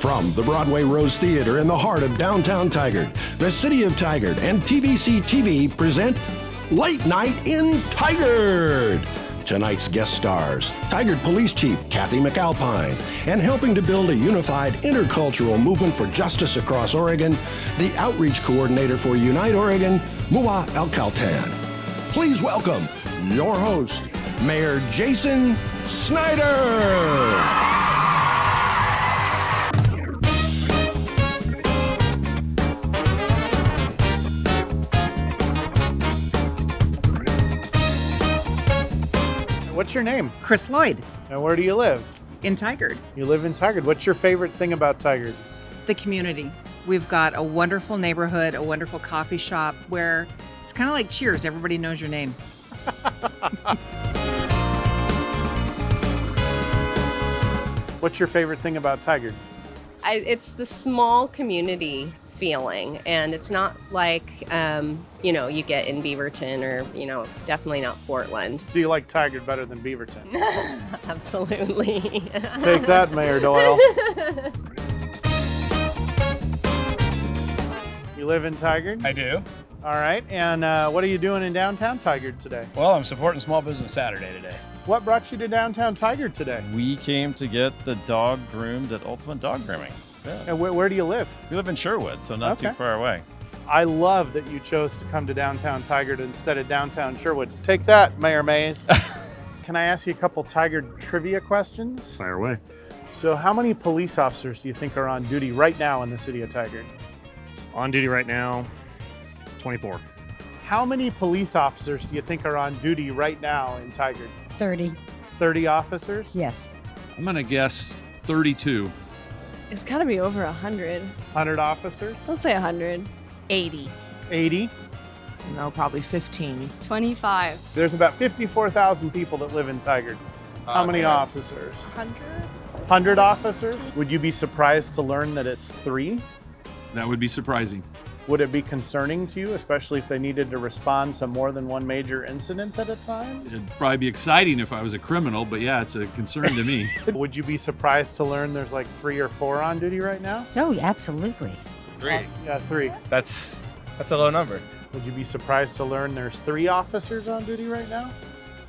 From the Broadway Rose Theater in the heart of downtown Tigard, the City of Tigard and TVC TV present Late Night in Tigard. Tonight's guest stars, Tigard Police Chief Kathy McAlpine, and helping to build a unified intercultural movement for justice across Oregon, the Outreach Coordinator for Unite Oregon, Mua Alcaltan. Please welcome your host, Mayor Jason Snider. What's your name? Chris Lloyd. And where do you live? In Tigard. You live in Tigard. What's your favorite thing about Tigard? The community. We've got a wonderful neighborhood, a wonderful coffee shop where it's kind of like Cheers. Everybody knows your name. What's your favorite thing about Tigard? It's the small community feeling, and it's not like you get in Beaverton or definitely not Portland. So you like Tigard better than Beaverton? Absolutely. Take that, Mayor Doyle. You live in Tigard? I do. All right, and what are you doing in downtown Tigard today? Well, I'm supporting Small Business Saturday today. What brought you to downtown Tigard today? We came to get the dog groomed at Ultimate Dog Grooming. Yeah. And where do you live? We live in Sherwood, so not too far away. I love that you chose to come to downtown Tigard instead of downtown Sherwood. Take that, Mayor Mays. Can I ask you a couple Tigard trivia questions? Fire away. So how many police officers do you think are on duty right now in the city of Tigard? On duty right now, 24. How many police officers do you think are on duty right now in Tigard? 30. 30 officers? Yes. I'm gonna guess 32. It's got to be over 100. 100 officers? Let's say 100. 80. 80? No, probably 15. 25. There's about 54,000 people that live in Tigard. How many officers? 100? 100 officers? Would you be surprised to learn that it's 3? That would be surprising. Would it be concerning to you, especially if they needed to respond to more than one major incident at a time? It'd probably be exciting if I was a criminal, but yeah, it's a concern to me. Would you be surprised to learn there's like 3 or 4 on duty right now? Oh, absolutely. 3. Yeah, 3. That's a low number. Would you be surprised to learn there's 3 officers on duty right now?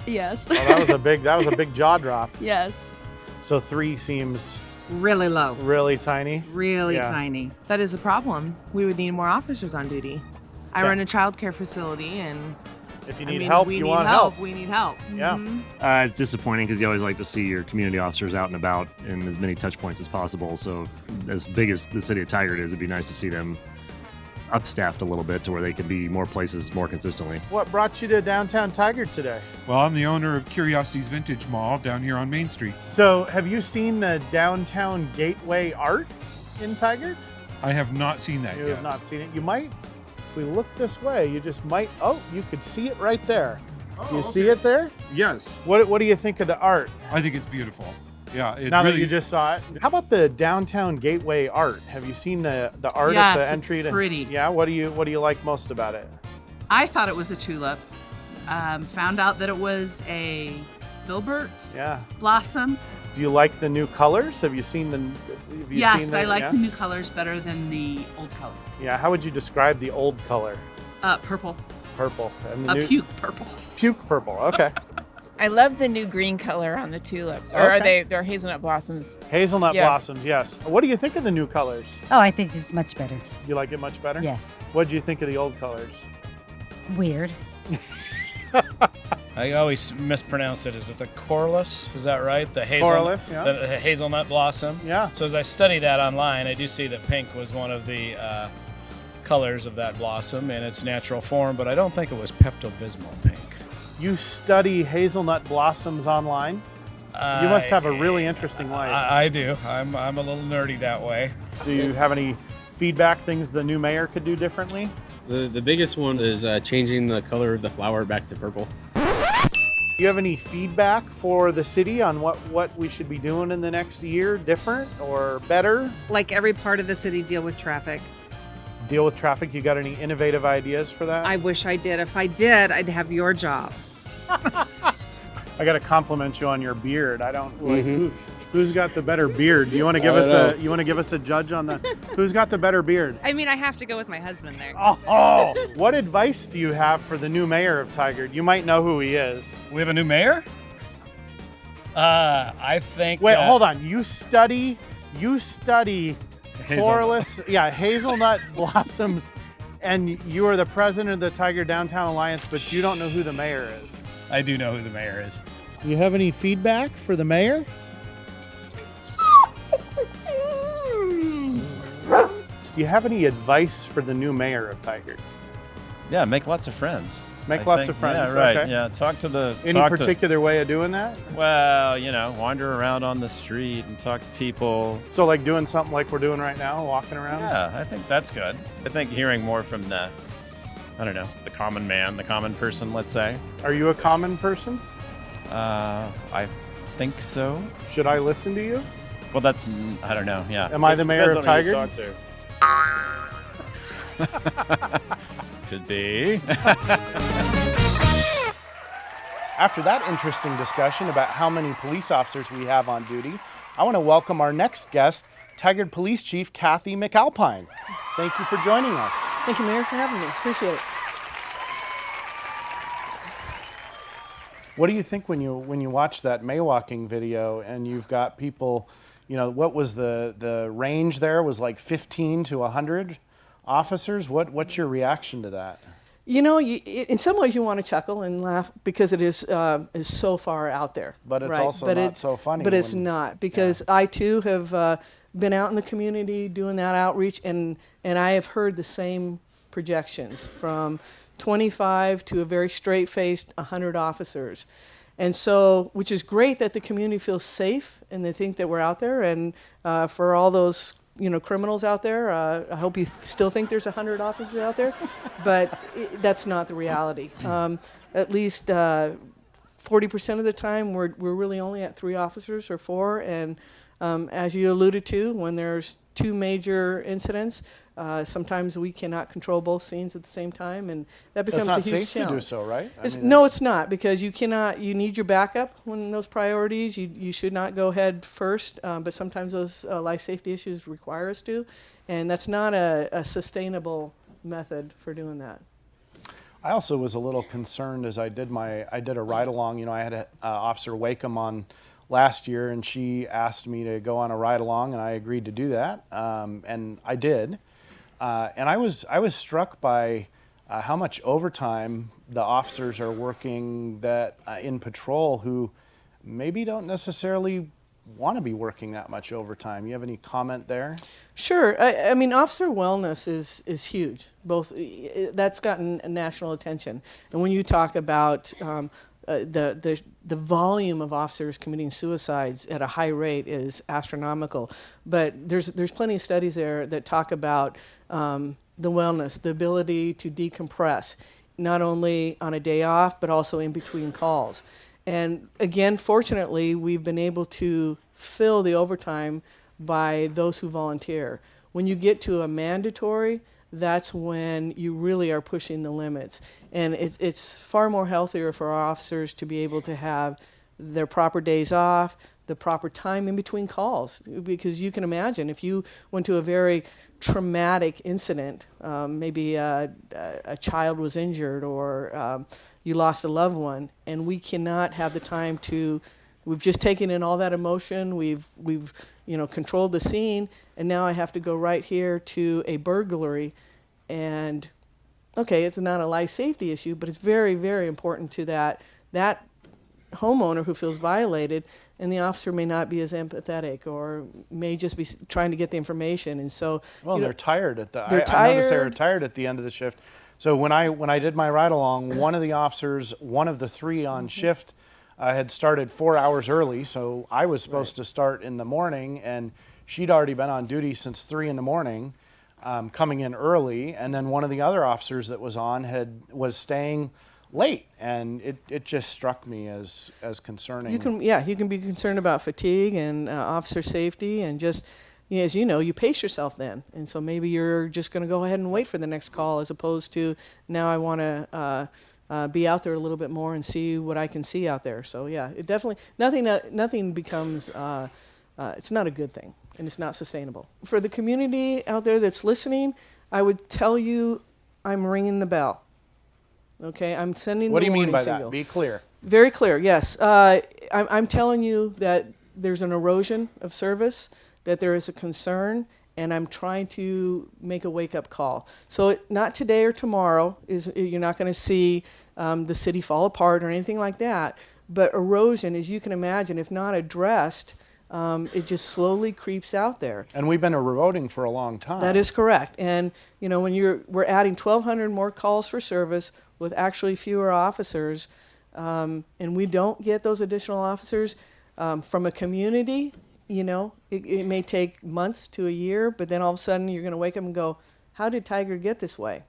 Yes. Oh, that was a big jaw drop. Yes. So 3 seems Really low. really tiny. Really Yeah. tiny. That is a problem. We would need more officers on duty. I Okay. run a child care facility, and If you I need mean, help, we you need want help. We need help. Yeah. Mhm. It's disappointing because you always like to see your community officers out and about in as many touch points as possible. So as big as the city of Tigard is, it'd be nice to see them upstaffed a little bit to where they can be more places more consistently. What brought you to downtown Tigard today? Well, I'm the owner of Curiosities Vintage Mall down here on Main Street. So have you seen the downtown gateway art in Tigard? I have not seen that You yet. have not seen it. You might, if we look this way, you just might, oh, you could see it right there. You see it there? Yes, What do you think of the art? I think it's beautiful. Yeah, it Now really, that you just saw it. How about the downtown gateway art? Have you seen the art Yes, at the it's entry? pretty. Yeah, what do you like most about it? I thought it was a tulip. Found out that it was a filbert Yeah. blossom. Do you like the new colors? Have you seen the? Yes, I like yeah? the new colors better than the old color. Yeah. How would you describe the old color? Purple. Purple. And the A new puke purple. puke purple. Okay. I love the new green color on the tulips. Or Okay. they're hazelnut blossoms. Hazelnut Yes. blossoms. Yes. What do you think of the new colors? Oh, I think this is much better. You like it much better? Yes. What do you think of the old colors? Weird. I always mispronounce it. Is it the coralus? Is that right? The Coralus, yeah. the hazelnut blossom. Yeah. So as I study that online, I do see that pink was one of the colors of that blossom in its natural form, but I don't think it was Pepto-Bismol pink. You study hazelnut blossoms online? You must have a really interesting life. I do. I'm a little nerdy that way. Do you have any feedback, things the new mayor could do differently? The biggest one is changing the color of the flower back to purple. Do you have any feedback for the city on what we should be doing in the next year, different or better? Like every part of the city, deal with traffic. Deal with traffic. You got any innovative ideas for that? I wish I did. If I did, I'd have your job. I got to compliment you on your beard. I don't like who's got the better beard. Do you want to give us a judge on the who's got the better beard? I mean, I have to go with my husband there. Oh, what advice do you have for the new mayor of Tigard? You might know who he is. We have a new mayor? I think. Wait, hold on. You study hazelnut blossoms, and you are the president of the Tigard Downtown Alliance, but you don't know who the mayor is. I do know who the mayor is. Do you have any feedback for the mayor? Do you have any advice for the new mayor of Tigard? Yeah, make lots of friends. Make lots of friends. Yeah, right. Okay. Yeah, talk to the. Any particular way of doing that? Well, wander around on the street and talk to people. So, like doing something like we're doing right now, walking around. Yeah, I think that's good. I think hearing more from the common man, the common person, let's say. Are you a common person? I think so. Should I listen to you? Well, I don't know. Yeah. Am I the mayor of Tigard? Talk to. Could be. After that interesting discussion about how many police officers we have on duty, I want to welcome our next guest, Tigard Police Chief Kathy McAlpine. Thank you for joining us. Thank you, Mayor, for having me. Appreciate it. What do you think when you watch that Maywalking video and you've got people, what was the range there was like 15 to 100 officers? What's your reaction to that? In some ways you want to chuckle and laugh because it is so far out there. But it's also not so funny. But it's not, because I too have been out in the community doing that outreach, and I have heard the same projections from 25 to a very straight-faced 100 officers. And so, which is great that the community feels safe and they think that we're out there. And for all those criminals out there, I hope you still think there's 100 officers out there, but that's not the reality. At least 40% of the time, we're really only at 3 officers or 4. And as you alluded to, when there's 2 major incidents, sometimes we cannot control both scenes at the same time, and that becomes a huge challenge. It's not safe to do so, right? No, it's not, because you need your backup when those priorities. You should not go head first, but sometimes those life safety issues require us to, and that's not a sustainable method for doing that. I also was a little concerned as I did a ride along. I had Officer Wakeham on last year, and she asked me to go on a ride along, and I agreed to do that, and I did. And I was struck by how much overtime the officers are working in patrol who maybe don't necessarily want to be working that much overtime. You have any comment there? Sure. I mean, officer wellness is huge. That's gotten national attention. And when you talk about the volume of officers committing suicides at a high rate is astronomical. But there's plenty of studies there that talk about the wellness, the ability to decompress, not only on a day off, but also in between calls. And again, fortunately, we've been able to fill the overtime by those who volunteer. When you get to a mandatory, that's when you really are pushing the limits. And it's far more healthier for our officers to be able to have their proper days off, the proper time in between calls. Because you can imagine if you went to a very traumatic incident, maybe a child was injured or you lost a loved one, and we cannot have the time we've just taken in all that emotion, we've controlled the scene, and now I have to go right here to a burglary. And okay, it's not a life safety issue, but it's very, very important to that homeowner who feels violated, and the officer may not be as empathetic or may just be trying to get the information. And so they're tired at I noticed they were tired at the end of the shift. So when I did my ride along, one of the officers, one of the 3 on shift, had started 4 hours early, so I was supposed to start in the morning, and she'd already been on duty since 3 in the morning, coming in early, and then one of the other officers that was on was staying late, and it just struck me as concerning. You can be concerned about fatigue and officer safety, and just as you pace yourself then, and so maybe you're just going to go ahead and wait for the next call as opposed to now I want to be out there a little bit more and see what I can see out there. So yeah, it definitely nothing becomes. It's not a good thing, and it's not sustainable. For the community out there that's listening, I would tell you, I'm ringing the bell. Okay, I'm sending. What the do you mean by signal. that? Be clear. Very clear. Yes, I'm telling you that there's an erosion of service, that there is a concern, and I'm trying to make a wake-up call. So not today or tomorrow you're not going to see the city fall apart or anything like that. But erosion, as you can imagine, if not addressed, it just slowly creeps out there. And we've been eroding for a long time. That is correct. And when we're adding 1,200 more calls for service with actually fewer officers, and we don't get those additional officers from a community. It may take months to a year, but then all of a sudden you're going to wake up and go, how did Tigard get this way?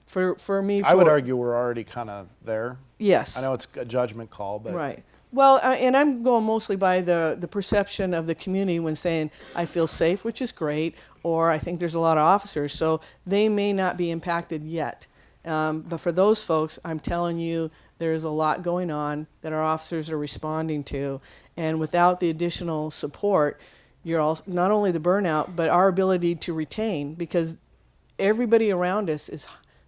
For me, I would argue we're already kind of there. Yes. I know it's a judgment call, but. Right. Well, and I'm going mostly by the perception of the community when saying, I feel safe, which is great, or I think there's a lot of officers, so they may not be impacted yet. But for those folks, I'm telling you, there's a lot going on that our officers are responding to. And without the additional support, you're also, not only the burnout, but our ability to retain, because everybody around us is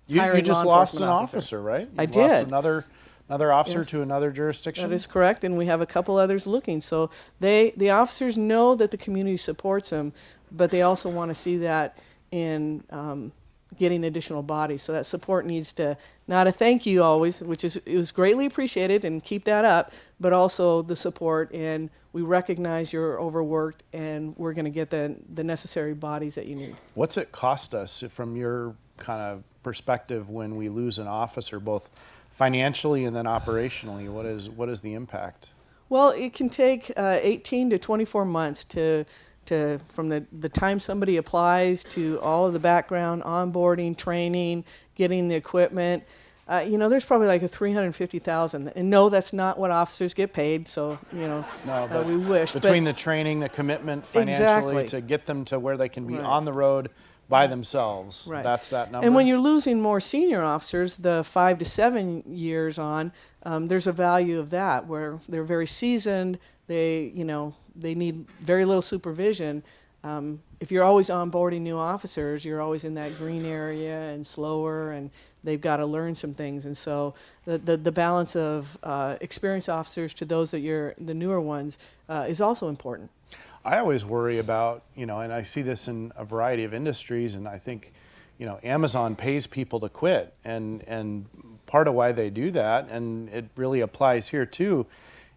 hiring You just law lost an enforcement officer, right? I You did. Lost another officer Yes. to another jurisdiction? That is correct, and we have a couple others looking. So the officers know that the community supports them, but they also want to see that in getting additional bodies. So that support needs to, not a thank you always, which is greatly appreciated, and keep that up, but also the support, and we recognize you're overworked, and we're going to get the necessary bodies that you need. What's it cost us from your kind of perspective when we lose an officer, both financially and then operationally? What is the impact? Well, it can take 18 to 24 months from the time somebody applies to all of the background, onboarding, training, getting the equipment. There's probably like a $350,000, and no, that's not what officers get paid. So No, but we wish between the training, the commitment financially Exactly. to get them to where they can be Right. on the road by themselves. Right. That's that number. And when you're losing more senior officers, the 5 to 7 years on, there's a value of that where they're very seasoned. They need very little supervision. If you're always onboarding new officers, you're always in that green area and slower, and they've got to learn some things. And so the balance of experienced officers to those that you're the newer ones is also important. I always worry about, and I see this in a variety of industries, and I think, Amazon pays people to quit, and part of why they do that, and it really applies here too,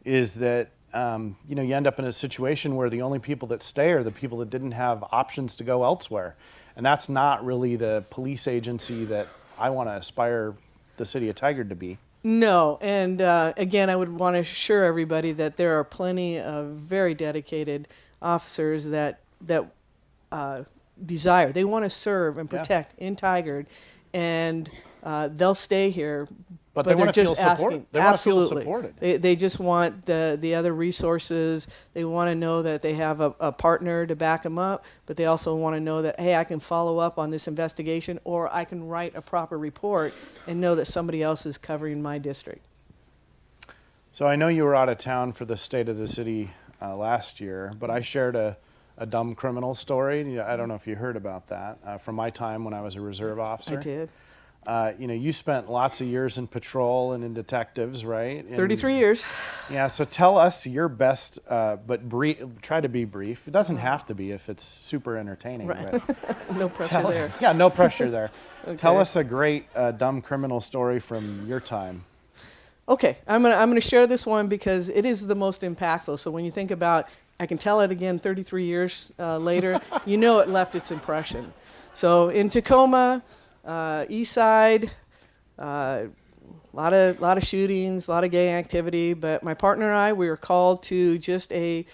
is that you end up in a situation where the only people that stay are the people that didn't have options to go elsewhere, and that's not really the police agency that I want to aspire the city of Tigard to be. No, and again, I would want to assure everybody that there are plenty of very dedicated officers that desire. They want to serve and protect in Tigard, and they'll stay here. But they they're want to feel just supported. asking. They want to feel Absolutely. supported. They just want the other resources. They want to know that they have a partner to back them up, but they also want to know that, hey, I can follow up on this investigation, or I can write a proper report and know that somebody else is covering my district. So I know you were out of town for the State of the City last year, but I shared a dumb criminal story. I don't know if you heard about that from my time when I was a reserve officer. I did. You spent lots of years in patrol and in detectives, right? 33 years. Yeah, so tell us your best, but try to be brief. It doesn't have to be if it's super entertaining. Right. But No pressure there. Yeah, no pressure there. Okay. Tell us a great dumb criminal story from your time. Okay, I'm gonna share this one because it is the most impactful. So when you think about, I can tell it again 33 years later, it left its impression. So in Tacoma, East Side, a lot of shootings, a lot of gang activity. But my partner and I, we were called to just a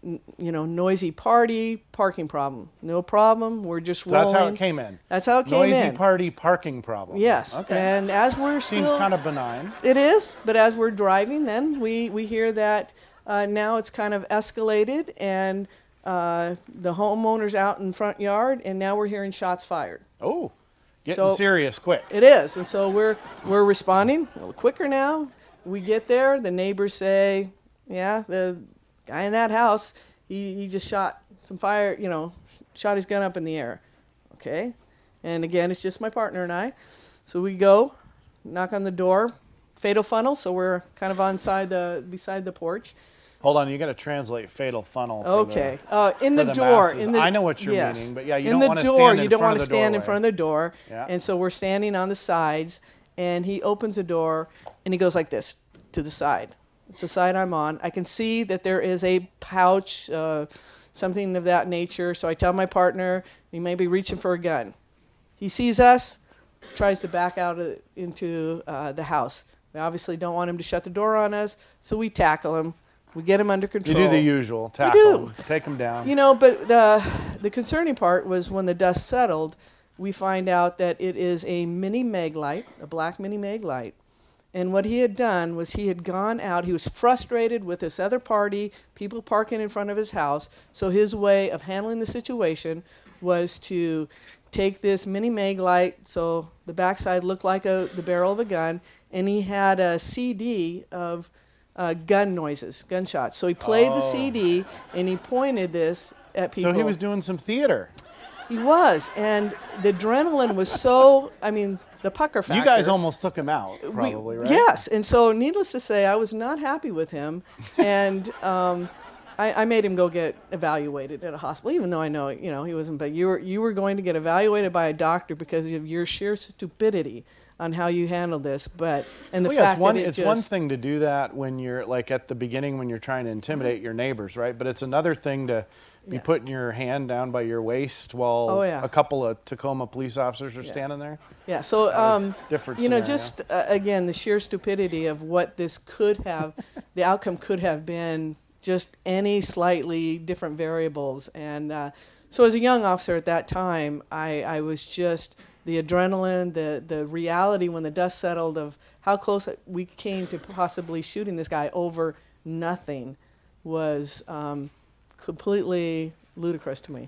noisy parking problem. No problem. We're just rolling. That's how it came in. That's how it came in. Noisy party parking problem. Yes. Okay. And as we're Seems kind of benign. It is, but as we're driving, then we hear that now it's kind of escalated, and the homeowner's out in front yard, and now we're hearing shots fired. Oh, Getting serious quick. It is, and so we're responding a little quicker now. We get there, the neighbors say, yeah, the guy in that house, he just shot some fire, shot his gun up in the air. Okay, and again, it's just my partner and I. So we go, knock on the door, fatal funnel, so we're kind of beside the porch. Hold on, you got to translate fatal funnel. Okay, in the door. I know what you're meaning, but yeah, you don't want to stand in front of the door. Yeah. And so we're standing on the sides, and he opens the door, and he goes like this to the side. It's the side I'm on. I can see that there is a pouch, something of that nature. So I tell my partner, he may be reaching for a gun. He sees us, tries to back out into the house. We obviously don't want him to shut the door on us, so we tackle him. We get him under control. You do the usual, tackle him, take him down. But the concerning part was when the dust settled, we find out that it is a mini Meg light, a black mini Meg light. And what he had done was he had gone out. He was frustrated with this other party, people parking in front of his house. So his way of handling the situation was to take this mini Meg light, so the backside looked like the barrel of a gun, and he had a CD of gun noises, gunshots. So he played the CD, and he pointed this at people. So he was doing some theater. He was, and the adrenaline was so, the pucker factor. You guys almost took him out, probably, right? Yes, and so needless to say, I was not happy with him, and I made him go get evaluated at a hospital, even though I know, he wasn't. But you were going to get evaluated by a doctor because of your sheer stupidity on how you handled this. It's one thing to do that when you're like at the beginning when you're trying to intimidate your neighbors, right? But it's another thing to be putting your hand down by your waist while a couple of Tacoma police officers are standing there. Yeah. So different scenario. just again the sheer stupidity of what this could have, the outcome could have been. Just any slightly different variables. And so as a young officer at that time, I was just the adrenaline, the reality when the dust settled of how close we came to possibly shooting this guy over nothing was completely ludicrous to me.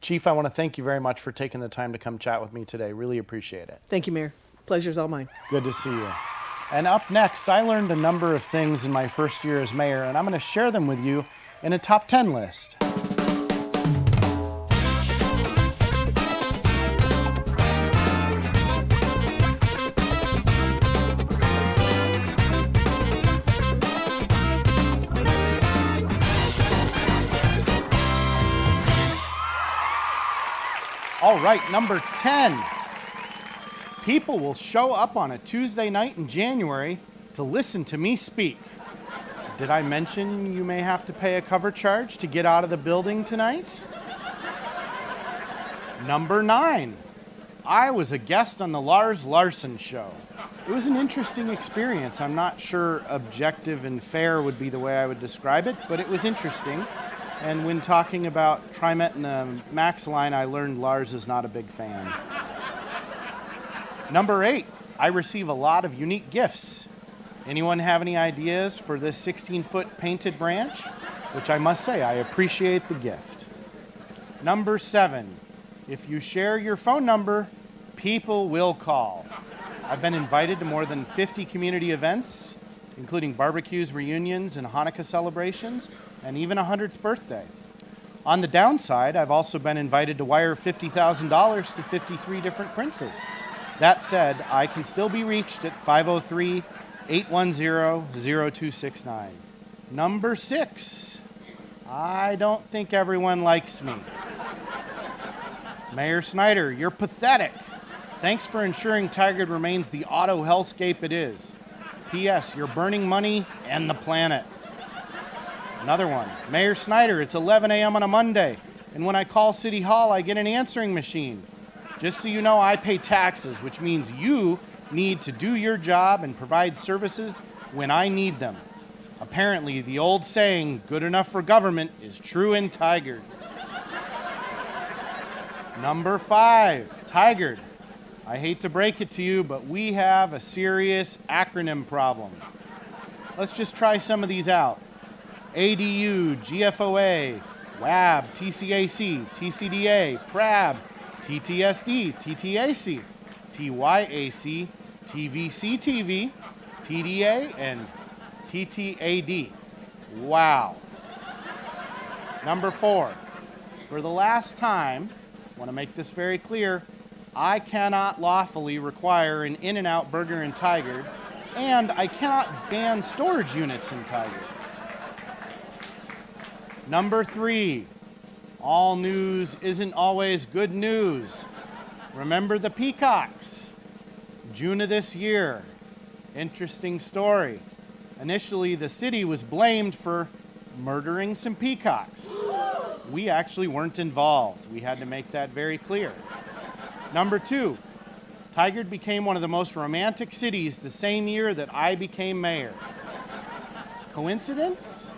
Chief, I want to thank you very much for taking the time to come chat with me today. Really appreciate it. Thank you, Mayor. Pleasure's all mine. Good to see you. And up next, I learned a number of things in my first year as mayor, and I'm going to share them with you in a top 10 list. All right, number 10. People will show up on a Tuesday night in January to listen to me speak. Did I mention you may have to pay a cover charge to get out of the building tonight? Number 9. I was a guest on the Lars Larson show. It was an interesting experience. I'm not sure objective and fair would be the way I would describe it, but it was interesting. And when talking about TriMet and the Max line, I learned Lars is not a big fan. Number 8, I receive a lot of unique gifts. Anyone have any ideas for this 16-foot painted branch? Which I must say, I appreciate the gift. Number 7, if you share your phone number, people will call. I've been invited to more than 50 community events, including barbecues, reunions, and Hanukkah celebrations, and even a 100th birthday. On the downside, I've also been invited to wire $50,000 to 53 different princes. That said, I can still be reached at 503-810-0269. Number 6, I don't think everyone likes me. Mayor Snider, you're pathetic. Thanks for ensuring Tigard remains the auto hellscape it is. P.S. You're burning money and the planet. Another one. Mayor Snider, it's 11 a.m. on a Monday, and when I call City Hall, I get an answering machine. Just so you know, I pay taxes, which means you need to do your job and provide services when I need them. Apparently, the old saying, good enough for government, is true in Tigard. Number 5, Tigard. I hate to break it to you, but we have a serious acronym problem. Let's just try some of these out. ADU, GFOA, WAB, TCAC, TCDA, PRAB, TTSD, TTAC, TYAC, TVC-TV, TDA, and TTAD. Wow. Number 4, for the last time, I want to make this very clear, I cannot lawfully require an In-N-Out burger in Tigard, and I cannot ban storage units in Tigard. Number 3, all news isn't always good news. Remember the peacocks? June of this year. Interesting story. Initially, the city was blamed for murdering some peacocks. We actually weren't involved. We had to make that very clear. Number 2, Tigard became one of the most romantic cities the same year that I became mayor. Coincidence?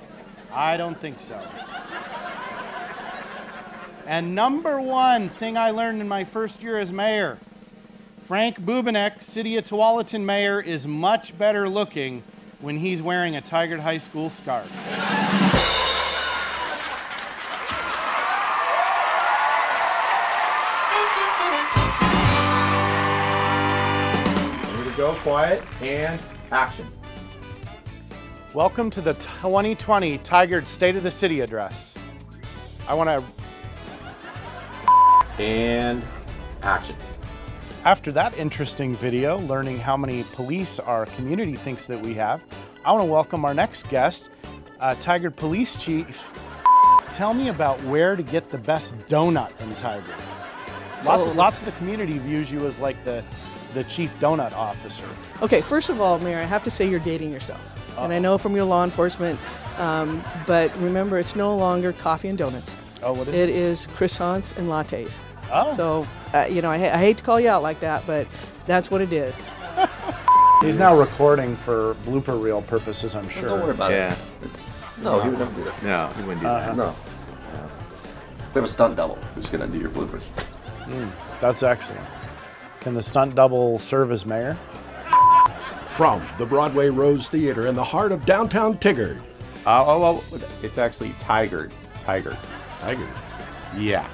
I don't think so. And number 1 thing I learned in my first year as mayor, Frank Bubenek, City of Tualatin mayor, is much better looking when he's wearing a Tigard High School scarf. Here we go, quiet, and action. Welcome to the 2020 Tigard State of the City address. I want to... And action. After that interesting video, learning how many police our community thinks that we have, I want to welcome our next guest, Tigard Police Chief. Tell me about where to get the best donut in Tigard. Lots of the community views you as like the chief donut officer. Okay, first of all, Mayor, I have to say you're dating yourself. And I know from your law enforcement, but remember, it's no longer coffee and donuts. Oh, what is it? It is croissants and lattes. Oh. So, I hate to call you out like that, but that's what it is. He's now recording for blooper reel purposes, I'm sure. Don't worry about it. No, he would never do that. No, he wouldn't do that. No. We have a stunt double who's going to do your bloopers. That's excellent. Can the stunt double serve as mayor? From the Broadway Rose Theater in the heart of downtown Tigard. It's actually Tigard. Tigard. Yeah.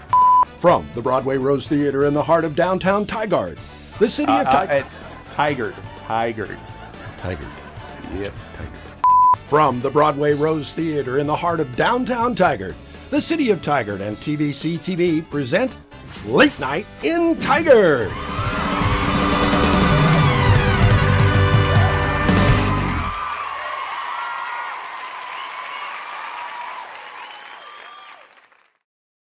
From the Broadway Rose Theater in the heart of downtown Tigard. The city of Tigard. It's Tigard. Tigard. Yep. From the Broadway Rose Theater in the heart of downtown Tigard, the city of Tigard and TVC TV present Late Night in Tigard.